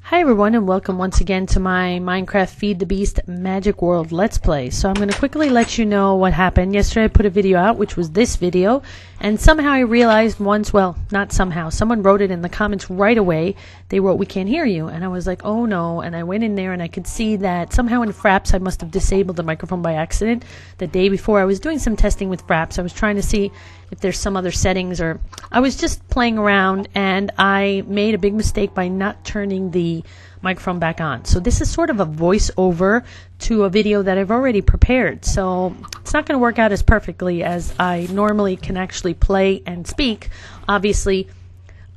Hi everyone, and welcome once again to my Minecraft Feed the Beast Magic World Let's Play. So I'm going to quickly let you know what happened. Yesterday I put a video out, which was this video, and somehow I realized not somehow, someone wrote it in the comments right away. They wrote, "We can't hear you," and I was like, oh no, and I went in there and I could see that somehow in Fraps I must have disabled the microphone by accident. The day before I was doing some testing with Fraps. I was trying to see if there's some other settings, or I was just playing around and I made a big mistake by not turning the microphone back on. So this is sort of a voiceover to a video that I've already prepared. So it's not going to work out as perfectly as I normally can actually play and speak. Obviously,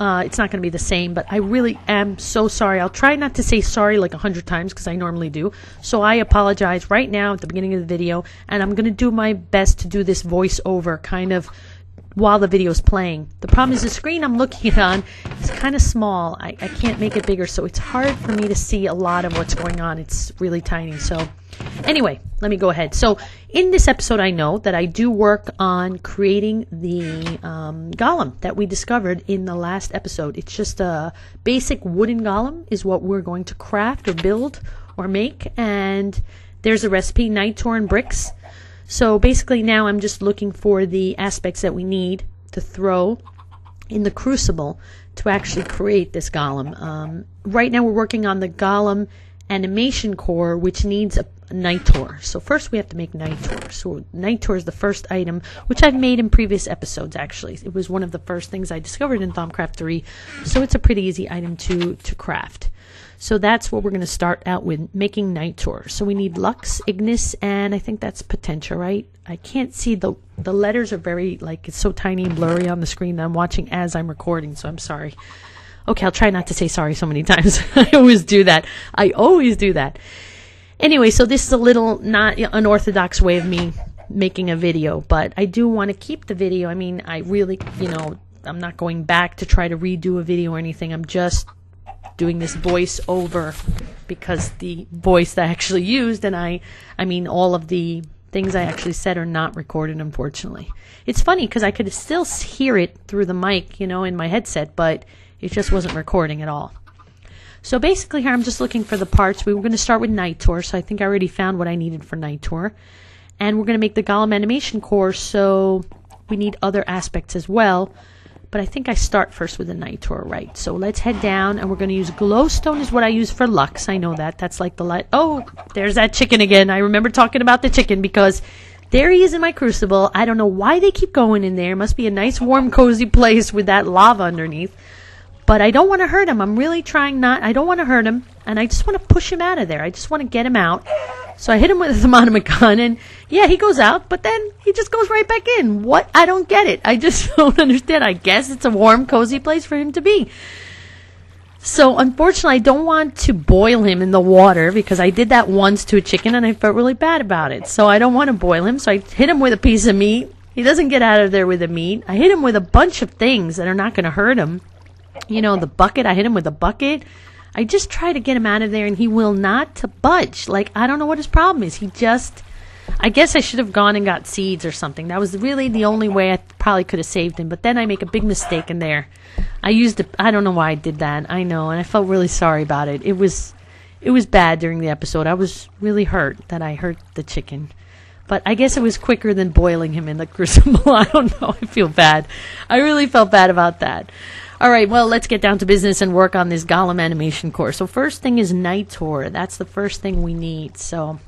it's not going to be the same, but I really am so sorry. I'll try not to say sorry like 100 times because I normally do. So I apologize right now at the beginning of the video, and I'm going to do my best to do this voiceover kind of while the video is playing. The problem is the screen I'm looking on is kind of small. I can't make it bigger, so it's hard for me to see a lot of what's going on. It's really tiny. So anyway, let me go ahead. So in this episode, I know that I do work on creating the golem that we discovered in the last episode. It's just a basic wooden golem is what we're going to craft or build or make, and there's a recipe, night torn bricks. So basically now I'm just looking for the aspects that we need to throw in the crucible to actually create this golem. Right now we're working on the golem animation core, which needs a night tor. So first we have to make night tor. So night tor is the first item, which I've made in previous episodes actually. It was one of the first things I discovered in Thaumcraft 3. So it's a pretty easy item to craft. So that's what we're going to start out with, making night tor. So we need lux, ignis, and I think that's potentia, right? I can't see the letters are very, like, it's so tiny and blurry on the screen that I'm watching as I'm recording, so I'm sorry. Okay, I'll try not to say sorry so many times. I always do that. Anyway, so this is a little not unorthodox way of me making a video, but I do want to keep the video. I mean, I really, I'm not going back to try to redo a video or anything. I'm just doing this voice over because the voice that I actually used, and I mean all of the things I actually said are not recorded, unfortunately. It's funny because I could still hear it through the mic, in my headset, but it just wasn't recording at all. So basically here I'm just looking for the parts. We were going to start with night tor, so I think I already found what I needed for night tor. And we're going to make the golem animation core, so we need other aspects as well. But I think I start first with the night tor, right? So let's head down, and we're going to use glowstone is what I use for lux. I know that. That's like the light. Oh, there's that chicken again. I remember talking about the chicken because there he is in my crucible. I don't know why they keep going in there. It must be a nice, warm, cozy place with that lava underneath. But I don't want to hurt him. I'm really trying not. I don't want to hurt him, and I just want to push him out of there. I just want to get him out. So I hit him with a thermometer gun, and yeah, he goes out, but then he just goes right back in. What? I don't get it. I just don't understand. I guess it's a warm, cozy place for him to be. So unfortunately, I don't want to boil him in the water because I did that once to a chicken, and I felt really bad about it. So I don't want to boil him, so I hit him with a piece of meat. He doesn't get out of there with the meat. I hit him with a bunch of things that are not going to hurt him. The bucket, I hit him with a bucket. I just try to get him out of there, and he will not budge. Like, I don't know what his problem is. I guess I should have gone and got seeds or something. That was really the only way I probably could have saved him. But then I make a big mistake in there. I don't know why I did that. I know, and I felt really sorry about it. It was bad during the episode. I was really hurt that I hurt the chicken. But I guess it was quicker than boiling him in the crucible. I don't know. I feel bad. I really felt bad about that. All right, well, let's get down to business and work on this golem animation core. So first thing is night tor. That's the first thing we need. So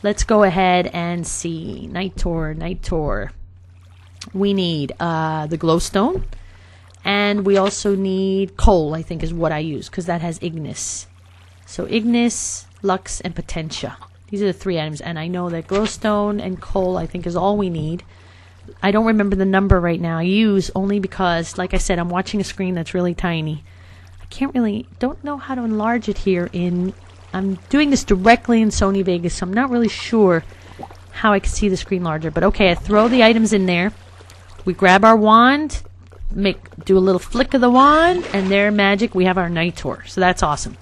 let's go ahead and see. Night tor. We need the glowstone. And we also need coal, I think is what I use, because that has ignis. So ignis, lux, and potentia. These are the three items. And I know that glowstone and coal, I think, is all we need. I don't remember the number right now. I use only because, like I said, I'm watching a screen that's really tiny. Don't know how to enlarge it here I'm doing this directly in Sony Vegas, so I'm not really sure how I can see the screen larger. But okay, I throw the items in there. We grab our wand, do a little flick of the wand, and there, magic, we have our night tor. So that's awesome.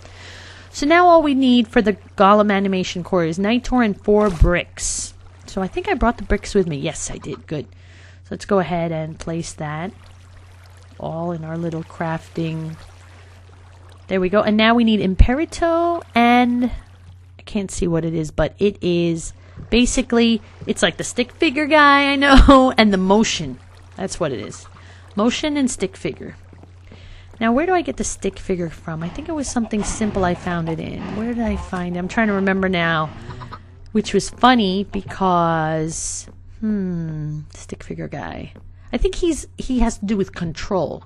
So now all we need for the golem animation core is night tor and 4 bricks. So I think I brought the bricks with me. Yes, I did. Good. So let's go ahead and place that all in our little crafting There we go. And now we need Imperito, and I can't see what it is, but it is basically, it's like the stick figure guy, I know, and the motion. That's what it is. Motion and stick figure. Now, where do I get the stick figure from? I think it was something simple I found it in. Where did I find it? I'm trying to remember now, which was funny because, stick figure guy. I think he has to do with control.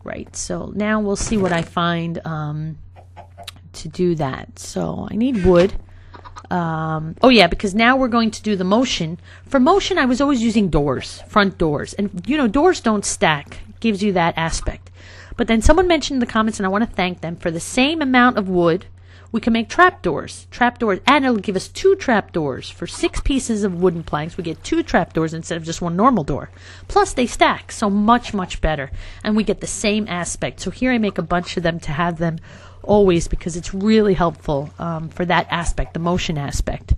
Right, so now we'll see what I find to do that. So I need wood. Oh yeah, because now we're going to do the motion. For motion, I was always using doors, front doors. And, you know, doors don't stack. It gives you that aspect. But then someone mentioned in the comments, and I want to thank them, for the same amount of wood, we can make trapdoors. And it'll give us 2 trapdoors. For 6 pieces of wooden planks, we get 2 trapdoors instead of just 1 normal door. Plus, they stack, so much, much better. And we get the same aspect. So here I make a bunch of them to have them always, because it's really helpful for that aspect, the motion aspect.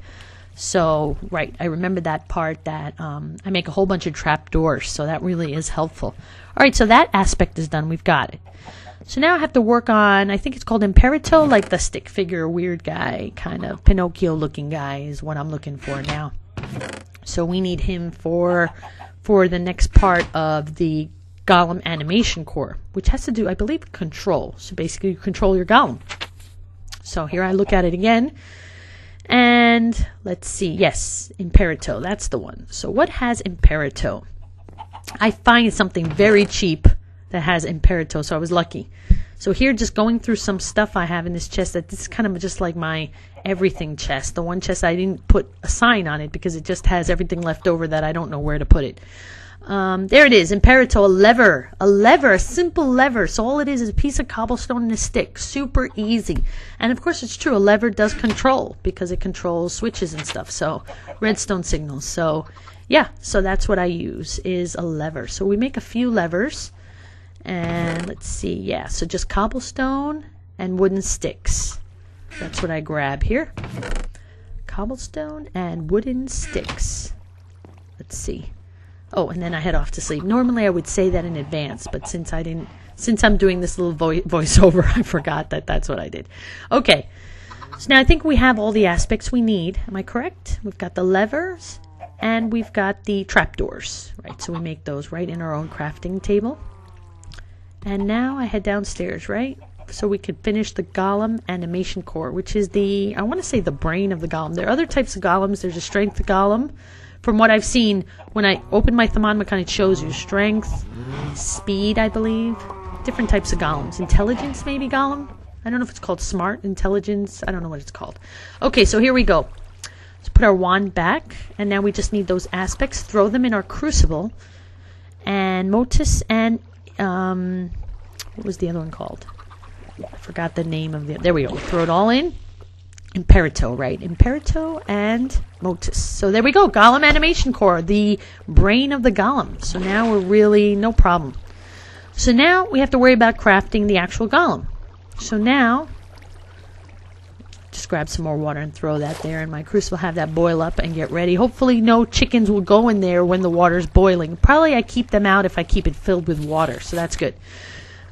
So, right, I remember that part, that I make a whole bunch of trapdoors, so that really is helpful. All right, so that aspect is done. We've got it. So now I have to work on, I think it's called Imperito, like the stick figure, weird guy, kind of Pinocchio-looking guy is what I'm looking for now. So we need him for the next part of the Golem animation core, which has to do, I believe, with control. So basically, you control your Golem. So here I look at it again. And let's see, yes, Imperito, that's the one. So what has Imperito? I find something very cheap that has Imperito, so I was lucky. So here, just going through some stuff I have in this chest, that this is kind of just like my everything chest. The one chest I didn't put a sign on it because it just has everything left over that I don't know where to put it. There it is, Imperito, a simple lever. So all it is a piece of cobblestone and a stick. Super easy. And of course it's true, a lever does control, because it controls switches and stuff. So redstone signals. So yeah, so that's what I use, is a lever. So we make a few levers. And let's see, yeah, so just cobblestone and wooden sticks. That's what I grab here. Cobblestone and wooden sticks. Let's see. Oh, and then I head off to sleep. Normally I would say that in advance, but since I'm doing this little voiceover, I forgot that that's what I did. Okay, so now I think we have all the aspects we need. Am I correct? We've got the levers, and we've got the trapdoors, right? So we make those right in our own crafting table. And now I head downstairs, right? So we could finish the Golem animation core, which is the, I want to say, the brain of the Golem. There are other types of Golems. There's a strength Golem. From what I've seen, when I open my Thaumcraft, it shows you strength, speed, I believe. Different types of Golems. Intelligence, maybe, Golem? I don't know if it's called smart, intelligence. I don't know what it's called. Okay, so here we go. Let's put our wand back. And now we just need those aspects. Throw them in our crucible. And Motus and, what was the other one called? I forgot the name of the, there we go. Throw it all in. Imperito, right? Imperito and Motus. So there we go. Golem animation core, the brain of the Golem. So now we're really no problem. So now we have to worry about crafting the actual Golem. So now, just grab some more water and throw that there, and my crucible, have that boil up and get ready. Hopefully no chickens will go in there when the water's boiling. Probably I keep them out if I keep it filled with water, so that's good.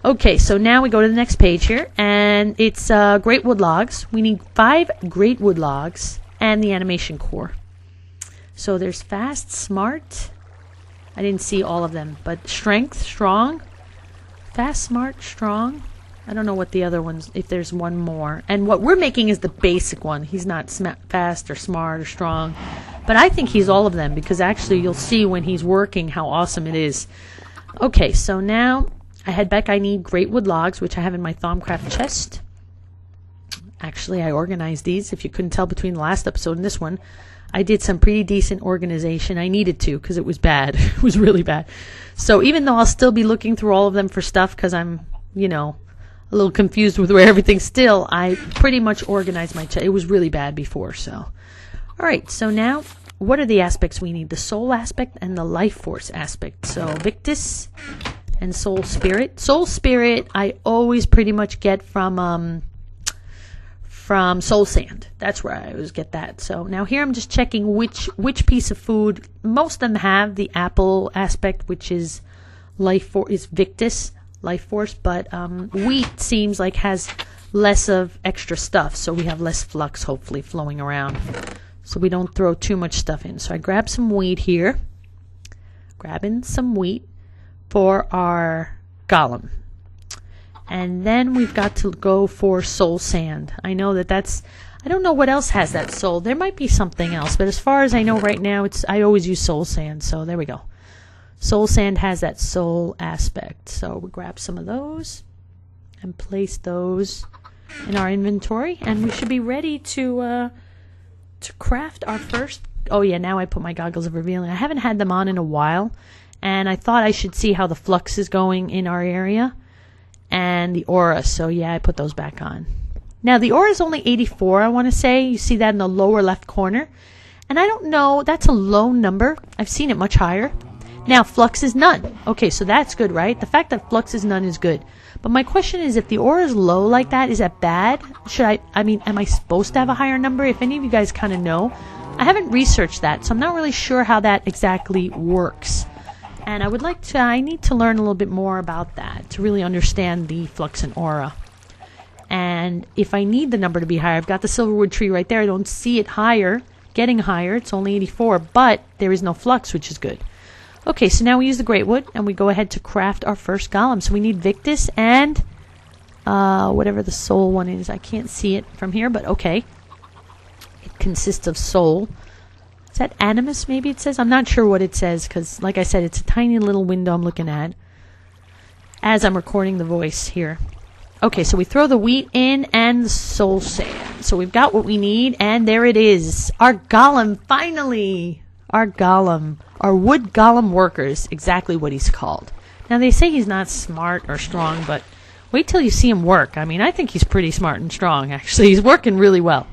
Okay, so now we go to the next page here, and it's great wood logs. We need 5 great wood logs and the animation core. So there's fast, smart. I didn't see all of them, but strength, strong. Fast, smart, strong. I don't know what the other ones, if there's one more. And what we're making is the basic one. He's not fast or smart or strong, but I think he's all of them, because actually you'll see when he's working how awesome it is. Okay, so now I head back. I need great wood logs, which I have in my Thaumcraft chest. Actually, I organized these. If you couldn't tell between the last episode and this one, I did some pretty decent organization. I needed to, because it was bad. It was really bad. So even though I'll still be looking through all of them for stuff, because I'm, you know, a little confused with where everything's still, I pretty much organized my chest. It was really bad before, so. All right, so now, what are the aspects we need? The soul aspect and the life force aspect. So Victus and soul spirit. Soul spirit I always pretty much get from soul sand. That's where I always get that. So now here I'm just checking which piece of food. Most of them have the apple aspect, which is life force, is Victus. life force, but wheat seems like has less of extra stuff, so we have less flux hopefully flowing around, so we don't throw too much stuff in. So I grab some wheat here, grabbing some wheat for our golem. And then we've got to go for soul sand. I know that's, I don't know what else has that soul. There might be something else, but as far as I know right now, I always use soul sand. So there we go. Soul sand has that soul aspect. So we grab some of those and place those in our inventory, and we should be ready to craft our first. Oh yeah, now I put my goggles of revealing. I haven't had them on in a while, and I thought I should see how the flux is going in our area and the aura. So yeah, I put those back on. Now the aura is only 84, I want to say. You see that in the lower left corner, and I don't know, that's a low number. I've seen it much higher. Now flux is none. Okay, so that's good, right? The fact that flux is none is good. But my question is, if the aura is low like that, is that bad? I mean, am I supposed to have a higher number? If any of you guys kind of know, I haven't researched that, so I'm not really sure how that exactly works. And I need to learn a little bit more about that to really understand the flux and aura. And if I need the number to be higher, I've got the silverwood tree right there. I don't see it getting higher. It's only 84, but there is no flux, which is good. Okay, so now we use the great wood, and we go ahead to craft our first golem. So we need Victus and whatever the soul one is. I can't see it from here, but okay. It consists of soul. Is that animus, maybe it says? I'm not sure what it says, because, like I said, it's a tiny little window I'm looking at as I'm recording the voice here. Okay, so we throw the wheat in and the soul sand. So we've got what we need, and there it is. Our golem, finally! Our golem. Our wood golem worker is exactly what he's called. Now, they say he's not smart or strong, but wait till you see him work. I mean, I think he's pretty smart and strong, actually. He's working really well.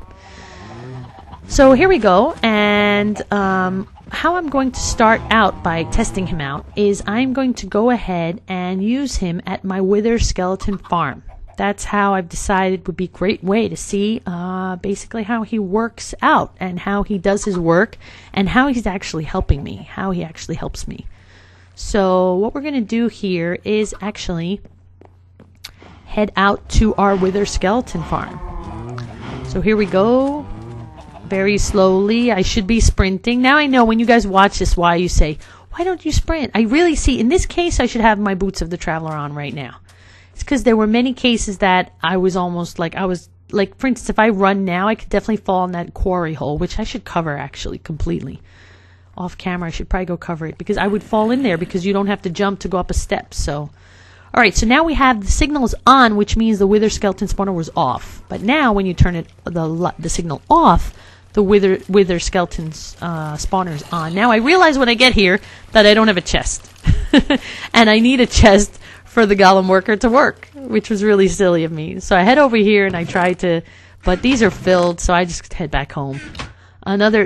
So here we go, and how I'm going to start out by testing him out is I'm going to go ahead and use him at my wither skeleton farm. That's how I've decided would be a great way to see basically how he works out and how he does his work and how he's actually helping me, how he actually helps me. So what we're going to do here is actually head out to our wither skeleton farm. So here we go. Very slowly. I should be sprinting. Now I know when you guys watch this why you say, why don't you sprint? I really see, in this case, I should have my boots of the traveler on right now. It's because there were many cases that I was almost like, for instance, if I run now, I could definitely fall in that quarry hole, which I should cover actually completely. Off camera, I should probably go cover it because I would fall in there because you don't have to jump to go up a step. So, alright, so now we have the signals on, which means the wither skeleton spawner was off. But now when you turn the signal off, the wither skeleton spawner is on. Now I realize when I get here that I don't have a chest. And I need a chest for the golem worker to work, which was really silly of me. So I head over here and I try to, but these are filled, so I just head back home.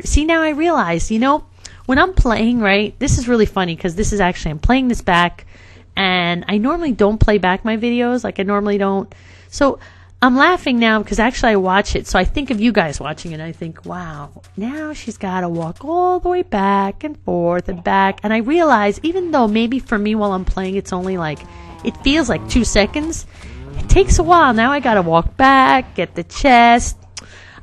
See, now I realize, you know, when I'm playing, right, this is really funny because this is actually, I'm playing this back, and I normally don't play back my videos, like I normally don't. So I'm laughing now because actually I watch it, so I think of you guys watching it, and I think, wow, now she's got to walk all the way back and forth and back. And I realize, even though maybe for me while I'm playing it's only like, it feels like 2 seconds, it takes a while. Now I got to walk back, get the chest.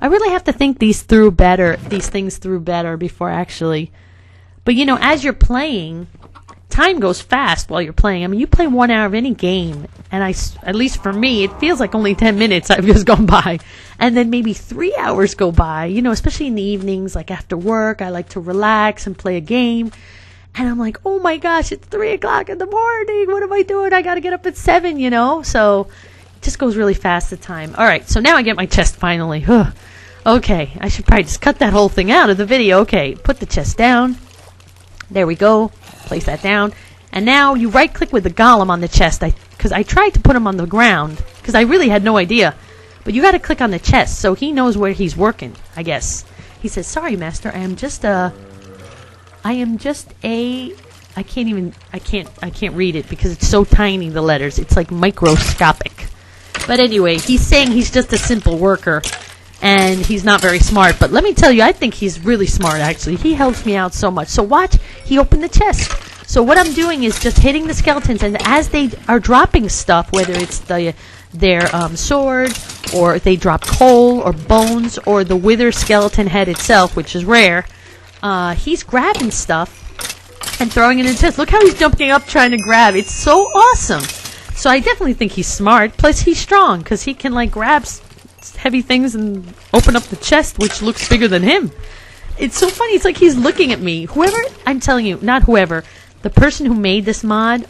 I really have to think these things through better before actually. But you know, as you're playing, time goes fast while you're playing. I mean, you play 1 hour of any game, and at least for me, it feels like only 10 minutes I've just gone by. And then maybe 3 hours go by, you know, especially in the evenings, like after work, I like to relax and play a game. And I'm like, oh my gosh, it's 3 o'clock in the morning. What am I doing? I got to get up at 7, you know? So it just goes really fast, the time. All right, so now I get my chest finally. Okay, I should probably just cut that whole thing out of the video. Okay, put the chest down. There we go. Place that down. And now you right-click with the golem on the chest. Because I tried to put him on the ground because I really had no idea. But you got to click on the chest so he knows where he's working, I guess. He says, sorry, master, I can't read it because it's so tiny, the letters. It's like microscopic. But anyway, he's saying he's just a simple worker and he's not very smart. But let me tell you, I think he's really smart, actually. He helps me out so much. So watch, he opened the chest. So what I'm doing is just hitting the skeletons, and as they are dropping stuff, whether it's their sword, or if they drop coal or bones or the wither skeleton head itself, which is rare, he's grabbing stuff and throwing it in his chest. Look how he's jumping up trying to grab. It's so awesome. So I definitely think he's smart. Plus he's strong because he can like grab heavy things and open up the chest, which looks bigger than him. It's so funny. It's like he's looking at me. Whoever, I'm telling you, not whoever, the person who made this mod,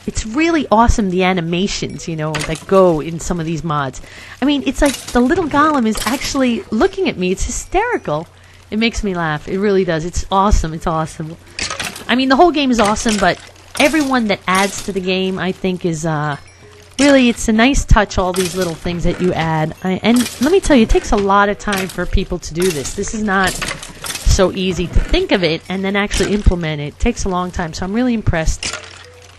it's really awesome, the animations, you know, that go in some of these mods. I mean, it's like the little golem is actually looking at me. It's hysterical. It makes me laugh. It really does. It's awesome. It's awesome. I mean, the whole game is awesome, but everyone that adds to the game, I think, is really, it's a nice touch, all these little things that you add. And let me tell you, it takes a lot of time for people to do this. This is not so easy to think of it and then actually implement it. It takes a long time, so I'm really impressed.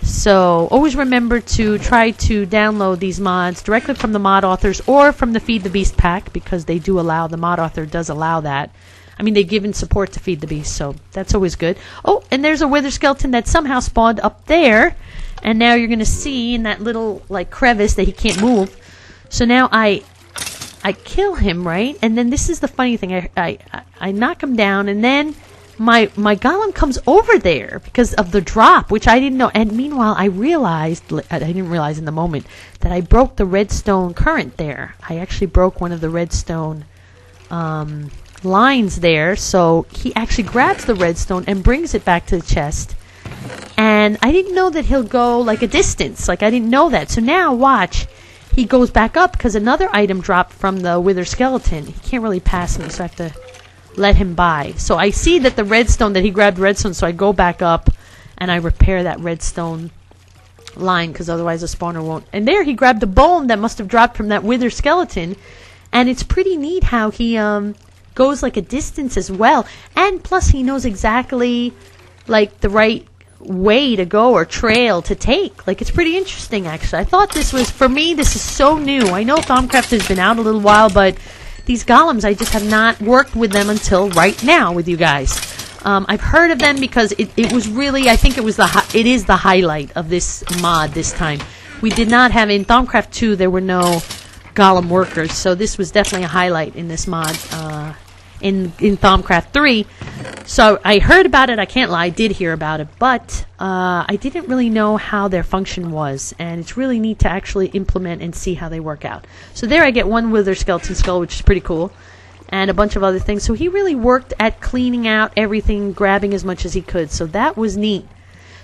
So always remember to try to download these mods directly from the mod authors or from the Feed the Beast pack, because they do allow, the mod author does allow that. I mean, they've given support to Feed the Beast, so that's always good. Oh, and there's a wither skeleton that somehow spawned up there, and now you're going to see in that little, like, crevice that he can't move. So now I kill him, right? And then this is the funny thing. I knock him down, and then my golem comes over there because of the drop, which I didn't know. And meanwhile, I didn't realize in the moment that I broke the redstone current there. I actually broke one of the redstone lines there, so he actually grabs the redstone and brings it back to the chest. And I didn't know that he'll go like a distance. Like, I didn't know that. So now watch, he goes back up because another item dropped from the wither skeleton. He can't really pass me, so I have to let him by. So I see that the redstone, that he grabbed redstone, so I go back up and I repair that redstone line, because otherwise the spawner won't. And there he grabbed a bone that must have dropped from that wither skeleton. And it's pretty neat how he goes like a distance as well, and plus he knows exactly like the right way to go or trail to take. Like, it's pretty interesting, actually. I thought this was, for me, this is so new. I know Thaumcraft has been out a little while, but these golems, I just have not worked with them until right now with you guys. I've heard of them because it was really, I think it is the highlight of this mod this time. We did not have, in Thaumcraft 2, there were no Golem Workers, so this was definitely a highlight in this mod, in Thaumcraft 3. So I heard about it, I can't lie, I did hear about it, but I didn't really know how their function was, and it's really neat to actually implement and see how they work out. So there I get one wither skeleton skull, which is pretty cool, and a bunch of other things. So he really worked at cleaning out everything, grabbing as much as he could, so that was neat.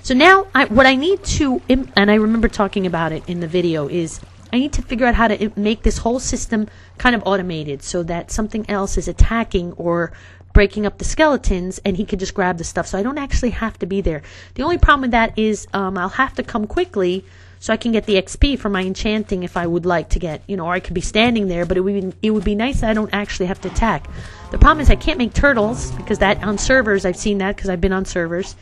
So now what I need to, and I remember talking about it in the video, is I need to figure out how to make this whole system kind of automated so that something else is attacking or breaking up the skeletons and he can just grab the stuff, so I don't actually have to be there. The only problem with that is I'll have to come quickly so I can get the XP for my enchanting if I would like to get, you know, or I could be standing there, but it would be nice that I don't actually have to attack. The problem is I can't make turtles, because that on servers, I've seen that because I've been on servers.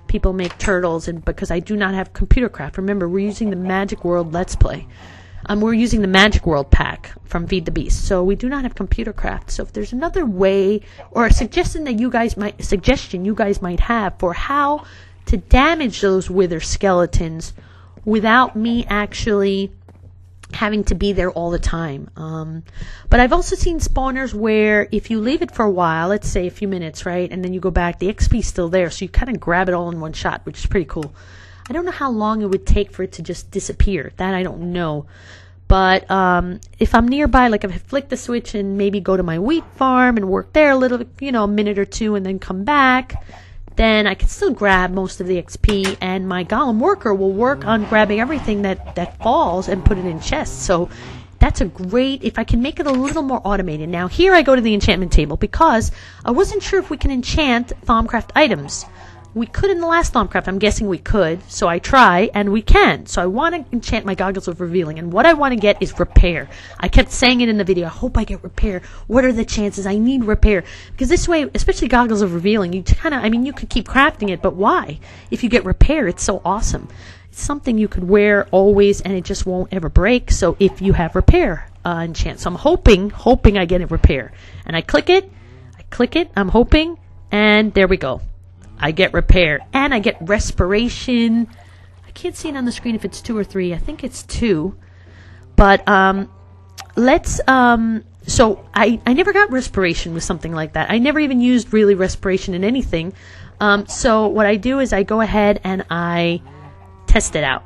People make turtles, and because I do not have computer craft. Remember, we're using the Magic World Let's Play. We're using the Magic World pack from Feed the Beast, so we do not have computer craft. So if there's another way or a suggestion that you guys might have for how to damage those wither skeletons without me actually having to be there all the time. But I've also seen spawners where if you leave it for a while, let's say a few minutes, right, and then you go back, the XP is still there, so you kind of grab it all in one shot, which is pretty cool. I don't know how long it would take for it to just disappear. That I don't know. But if I'm nearby, like if I flick the switch and maybe go to my wheat farm and work there a little, you know, a minute or two and then come back, then I can still grab most of the XP, and my Golem Worker will work on grabbing everything that falls and put it in chests. So that's a great, if I can make it a little more automated. Now here I go to the enchantment table because I wasn't sure if we can enchant Thaumcraft items. We could in the last Thaumcraft, I'm guessing we could, so I try, and we can. So I want to enchant my Goggles of Revealing, and what I want to get is Repair. I kept saying it in the video, I hope I get Repair. What are the chances? I need Repair. Because this way, especially Goggles of Revealing, you kind of, I mean, you could keep crafting it, but why? If you get Repair, it's so awesome. It's something you could wear always, and it just won't ever break, so if you have Repair enchant. So I'm hoping I get it Repair. And I click it, I'm hoping, and there we go. I get repair. And I get respiration. I can't see it on the screen if it's 2 or 3. I think it's 2. But so I never got respiration with something like that. I never even used really respiration in anything. So what I do is I go ahead and I test it out.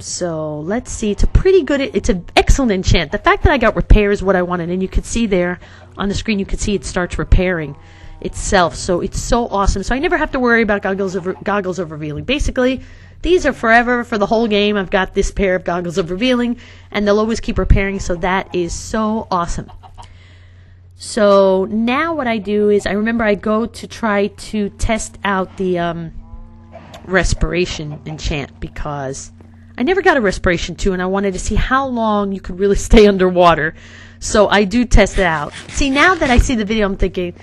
So let's see. It's it's an excellent enchant. The fact that I got repair is what I wanted, and you could see there on the screen, you could see it starts repairing itself. So it's so awesome. So I never have to worry about goggles of revealing. Basically, these are forever for the whole game. I've got this pair of goggles of revealing, and they'll always keep repairing. So that is so awesome. So now what I do is I remember I go to try to test out the respiration enchant because I never got a respiration 2, and I wanted to see how long you could really stay underwater. So I do test it out. See, now that I see the video, I'm thinking,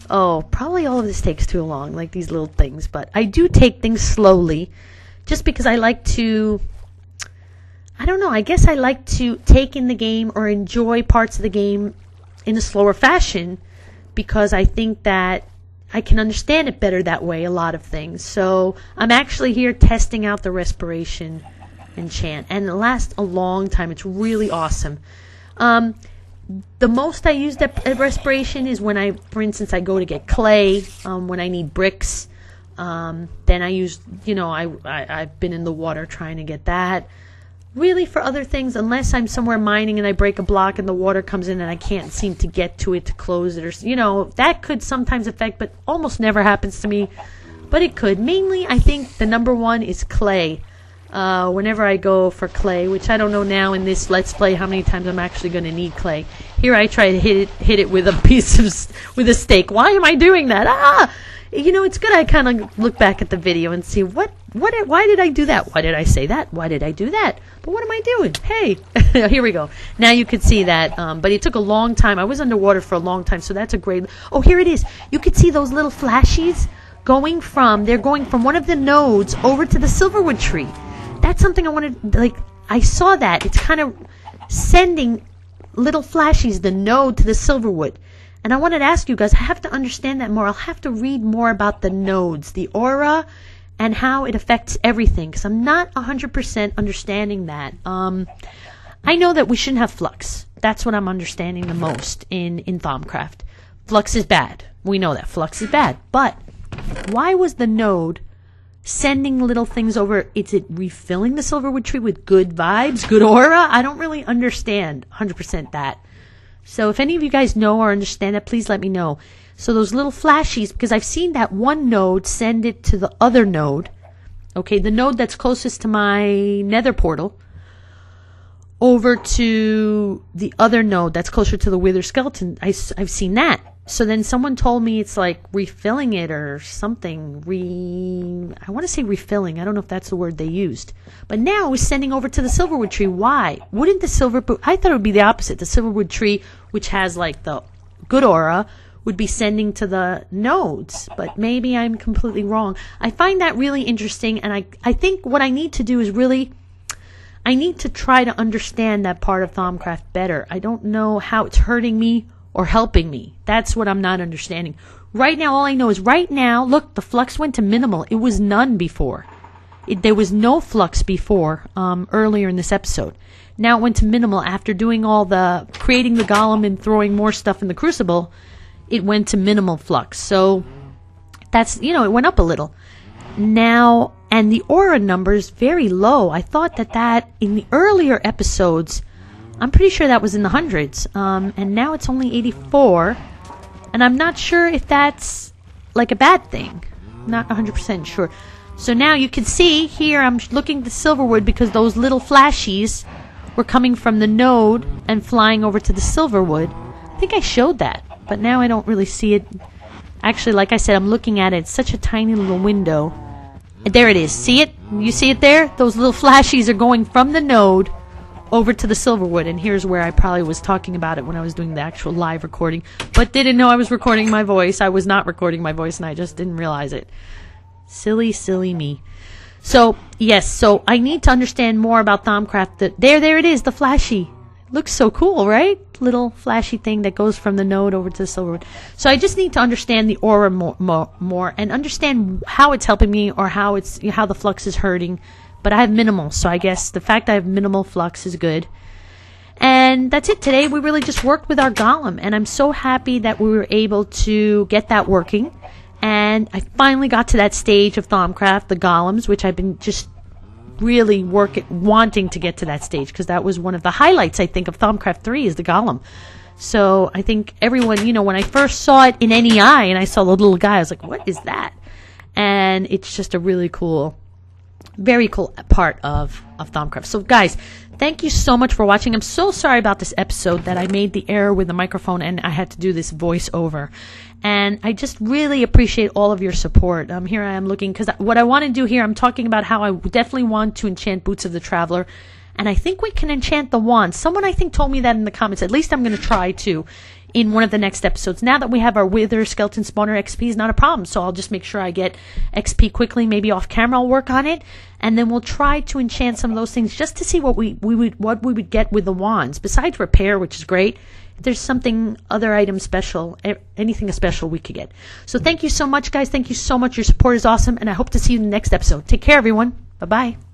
oh, probably all of this takes too long, like these little things. But I do take things slowly just because I like to, I don't know, I guess I like to take in the game or enjoy parts of the game in a slower fashion because I think that I can understand it better that way, a lot of things. So I'm actually here testing out the respiration enchant, and it lasts a long time. It's really awesome. The most I use that respiration is when for instance, I go to get clay, when I need bricks. Then I use, I've been in the water trying to get that. Really, for other things, unless I'm somewhere mining and I break a block and the water comes in and I can't seem to get to it to close it, or that could sometimes affect, but almost never happens to me. But it could. Mainly, I think the number one is clay. Whenever I go for clay, which I don't know now in this Let's Play how many times I'm actually going to need clay. Here I try to hit it with with a stake. Why am I doing that? It's good I kind of look back at the video and see why did I do that? Why did I say that? Why did I do that? But what am I doing? Hey, here we go. Now you can see that, but it took a long time. I was underwater for a long time, so that's a great. Oh, here it is. You could see those little flashies going from one of the nodes over to the silverwood tree. That's something I wanted. I saw that. It's kind of sending little flashies, the node to the silverwood. And I wanted to ask you guys, I have to understand that more. I'll have to read more about the nodes, the aura, and how it affects everything, because I'm not 100% understanding that. I know that we shouldn't have flux. That's what I'm understanding the most in Thaumcraft. Flux is bad. We know that. Flux is bad. But why was the node sending little things over? Is it refilling the silverwood tree with good vibes, good aura? I don't really understand 100% that. So if any of you guys know or understand it, please let me know. So those little flashies, because I've seen that one node send it to the other node. Okay, the node that's closest to my nether portal over to the other node that's closer to the wither skeleton. I've seen that. So then someone told me it's like refilling it or something. I want to say refilling. I don't know if that's the word they used. But now it's sending over to the silverwood tree. Why? Wouldn't the I thought it would be the opposite. The silverwood tree, which has like the good aura, would be sending to the nodes. But maybe I'm completely wrong. I find that really interesting. And I think what I need to do is I need to try to understand that part of Thaumcraft better. I don't know how it's hurting me or helping me. That's what I'm not understanding. Right now, all I know is look, the flux went to minimal. It was none before. There was no flux before, earlier in this episode. Now it went to minimal after doing all creating the golem and throwing more stuff in the crucible. It went to minimal flux. So that's, it went up a little. Now, and the aura number's very low. I thought that in the earlier episodes, I'm pretty sure that was in the hundreds, and now it's only 84, and I'm not sure if that's like a bad thing. Not 100% sure. So now you can see here I'm looking at the silverwood because those little flashies were coming from the node and flying over to the silverwood. I think I showed that, but now I don't really see it. Actually, like I said, I'm looking at it. It's such a tiny little window. And there it is. See it? You see it there? Those little flashies are going from the node over to the silverwood, and here's where I probably was talking about it when I was doing the actual live recording, but didn't know I was recording my voice. I was not recording my voice, and I just didn't realize it. Silly me. So yes, so I need to understand more about Thaumcraft. There it is, the flashy. Looks so cool, right? Little flashy thing that goes from the node over to the silver wood. So I just need to understand the aura more and understand how it's helping me or how the flux is hurting. But I have minimal, so I guess the fact I have minimal flux is good. And that's it. Today we really just worked with our golem, and I'm so happy that we were able to get that working. And I finally got to that stage of Thaumcraft, the golems, which I've been just really wanting to get to that stage, because that was one of the highlights, I think, of Thaumcraft 3 is the golem. So I think everyone, you know, when I first saw it in NEI and I saw the little guy, I was like, what is that? And it's just a really cool, very cool part of Thaumcraft. So guys, thank you so much for watching. I'm so sorry about this episode that I made the error with the microphone and I had to do this voiceover. And I just really appreciate all of your support. Here I am looking, because what I want to do here, I'm talking about how I definitely want to enchant Boots of the Traveler. And I think we can enchant the wand. Someone, I think, told me that in the comments. At least I'm going to try to in one of the next episodes. Now that we have our Wither Skeleton Spawner XP is not a problem. So I'll just make sure I get XP quickly. Maybe off camera I'll work on it. And then we'll try to enchant some of those things just to see what we would get with the wands. Besides repair, which is great. If there's something, other item special, anything special we could get. So thank you so much, guys. Thank you so much. Your support is awesome. And I hope to see you in the next episode. Take care, everyone. Bye-bye.